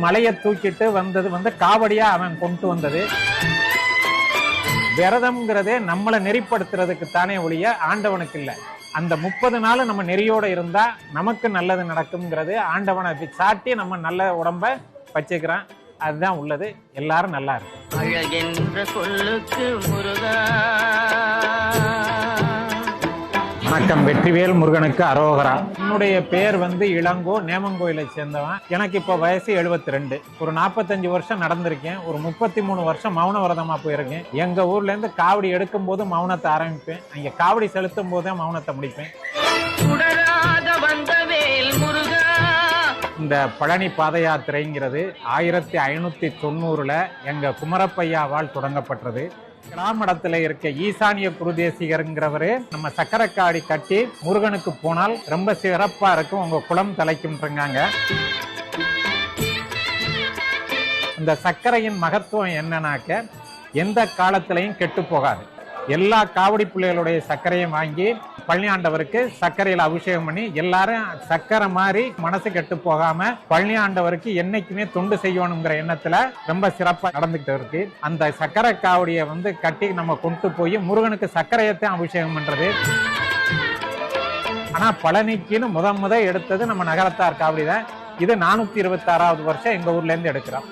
மலையை தூக்கிட்டு வந்தது காவடியா அவன் கொண்டு வந்தது. விரதம்ங்கிறதே நம்மளை நெறிப்படுத்துறதுக்கு தானே ஒழிய ஆண்டவனுக்கு இல்லை. அந்த 30 நாள் நம்ம நெறியோட இருந்தா நமக்கு நல்லது நடக்கும்ங்கிறது ஆண்டவனை சாட்டி நம்ம நல்ல உடம்ப வச்சுக்கிறோம். அதுதான் உள்ளது. எல்லாரும் நல்லா இருக்கு. அழகென்ற சொல்லுக்கு முருகா. வணக்கம். வெற்றிவேல் முருகனுக்கு அரோகரா. என்னுடைய பேர் இளங்கோ, நேமங்கோயிலை சேர்ந்தவன். எனக்கு இப்போ வயசு 72. ஒரு 45 வருஷம் நடந்திருக்கேன். ஒரு 33 வருஷம் மௌன விரதமா போயிருக்கேன். எங்க ஊர்ல இருந்து காவடி எடுக்கும் போது மௌனத்தை ஆரம்பிப்பேன். அங்க காவடி செலுத்தும் போதே மௌனத்தை முடிப்பேன். இந்த பழனி பாத யாத்திரைங்கிறது 1590 எங்க குமரப்பையாவால் தொடங்கப்பட்டது. கிராமடத்துல இருக்க ஈசானிய குருதேசிகருங்கிறவரு நம்ம சக்கரக்காடி கட்டி முருகனுக்கு போனால் ரொம்ப சிறப்பா இருக்கும், உங்க குளம் தலைக்கும்ன்றாங்க. இந்த சர்க்கரையின் மகத்துவம் என்னன்னாக்க எந்த காலத்திலையும் கெட்டு போகாது. எல்லா காவடி பிள்ளைகளுடைய சர்க்கரையும் வாங்கி பழனி ஆண்டவருக்கு சர்க்கரையில அபிஷேகம் பண்ணி எல்லாரும் சர்க்கரை மாதிரி மனசு கெட்டு போகாம பழனி ஆண்டவருக்கு என்னைக்குமே தொண்டு செய்யணுங்கிற எண்ணத்துல ரொம்ப சிறப்பா நடந்துகிட்டு இருக்கு. அந்த சர்க்கரை காவடியை கட்டி நம்ம கொண்டு போய் முருகனுக்கு சர்க்கரையத்தான் அபிஷேகம் பண்றது. ஆனா பழனிக்குன்னு முத எடுத்தது நம்ம நகரத்தார் காவடி தான். இது 426வது வருஷம் எங்க ஊர்ல இருந்து எடுக்கிறோம்.